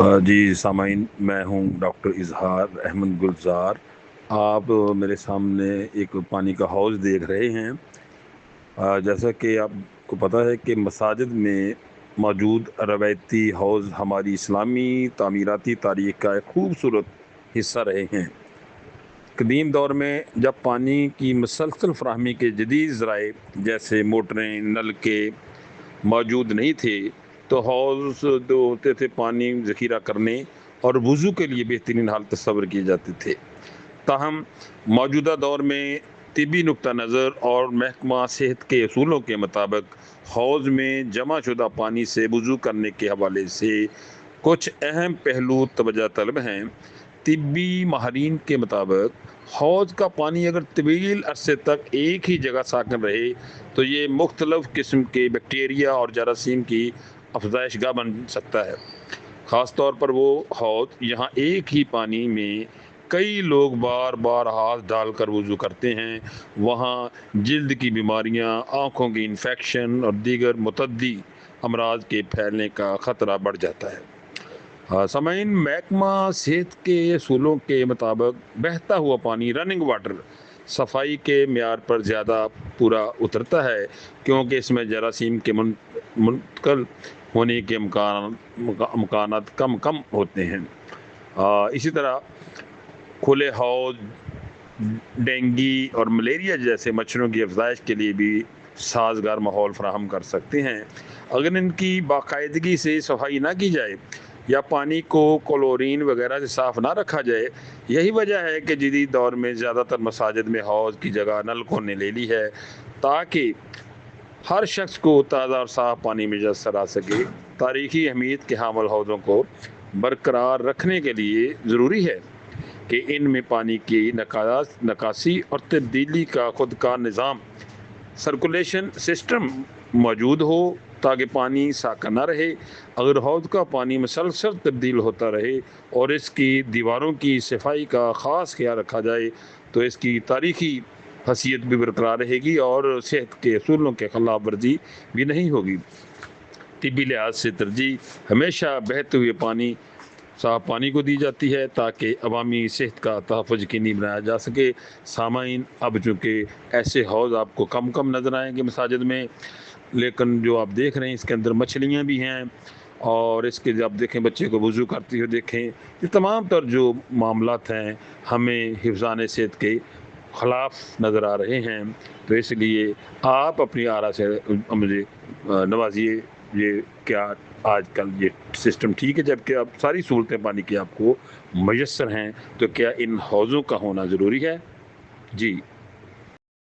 جی سامعین، میں ہوں ڈاکٹر اظہار احمد گلزار۔ آپ میرے سامنے ایک پانی کا حوض دیکھ رہے ہیں۔ جیسا کہ آپ کو پتہ ہے کہ مساجد میں موجود روایتی حوض ہماری اسلامی تعمیراتی تاریخ کا ایک خوبصورت حصہ رہے ہیں۔ قدیم دور میں جب پانی کی مسلسل فراہمی کے جدید ذرائع جیسے موٹریں، نلکے موجود نہیں تھے تو حوض جو ہوتے تھے پانی ذخیرہ کرنے اور وضو کے لیے بہترین حال تصور کیے جاتے تھے۔ تاہم موجودہ دور میں طبی نقطہ نظر اور محکمہ صحت کے اصولوں کے مطابق حوض میں جمع شدہ پانی سے وضو کرنے کے حوالے سے کچھ اہم پہلو توجہ طلب ہیں۔ طبی ماہرین کے مطابق حوض کا پانی اگر طویل عرصے تک ایک ہی جگہ ساکن رہے تو یہ مختلف قسم کے بیکٹیریا اور جراثیم کی افزائش گاہ بن سکتا ہے۔ خاص طور پر وہ حوض یہاں ایک ہی پانی میں کئی لوگ بار بار ہاتھ ڈال کر وضو کرتے ہیں، وہاں جلد کی بیماریاں، آنکھوں کی انفیکشن اور دیگر متعدی امراض کے پھیلنے کا خطرہ بڑھ جاتا ہے۔ سامعین، محکمہ صحت کے اصولوں کے مطابق بہتا ہوا پانی رننگ واٹر صفائی کے معیار پر زیادہ پورا اترتا ہے، کیونکہ اس میں جراثیم کے منتقل ہونے کے امکانات کم ہوتے ہیں۔ اسی طرح کھلے حوض ڈینگی اور ملیریا جیسے مچھروں کی افزائش کے لیے بھی سازگار ماحول فراہم کر سکتے ہیں۔ اگر ان کی باقاعدگی سے صفائی نہ کی جائے یا پانی کو کلورین وغیرہ سے صاف نہ رکھا جائے، یہی وجہ ہے کہ جدید دور میں زیادہ تر مساجد میں حوض کی جگہ نلکوں نے لے لی ہے تاکہ ہر شخص کو تازہ اور صاف پانی میسر آ سکے۔ تاریخی اہمیت کے حامل حوضوں کو برقرار رکھنے کے لیے ضروری ہے کہ ان میں پانی کی نکاسی اور تبدیلی کا خود کا نظام سرکولیشن سسٹم موجود ہو تاکہ پانی ساکن نہ رہے۔ اگر حوض کا پانی مسلسل تبدیل ہوتا رہے اور اس کی دیواروں کی صفائی کا خاص خیال رکھا جائے تو اس کی تاریخی حیثیت بھی برقرار رہے گی اور صحت کے اصولوں کے خلاف ورزی بھی نہیں ہوگی۔ طبی لحاظ سے ترجیح ہمیشہ بہتے ہوئے صاف پانی کو دی جاتی ہے تاکہ عوامی صحت کا تحفظ یقینی بنایا جا سکے۔ سامعین، اب چونکہ ایسے حوض آپ کو کم نظر آئیں گے مساجد میں، لیکن جو آپ دیکھ رہے ہیں اس کے اندر مچھلیاں بھی ہیں، اور اس کے جب دیکھیں بچے کو وضو کرتے ہوئے دیکھیں، یہ تمام تر جو معاملات ہیں ہمیں حفظان صحت کے خلاف نظر آ رہے ہیں۔ تو اس لیے آپ اپنی آرا سے مجھے نوازیے، یہ کیا آج کل یہ سسٹم ٹھیک ہے جبکہ اب ساری سہولتیں پانی کی آپ کو میسر ہیں، تو کیا ان حوضوں کا ہونا ضروری ہے؟ جی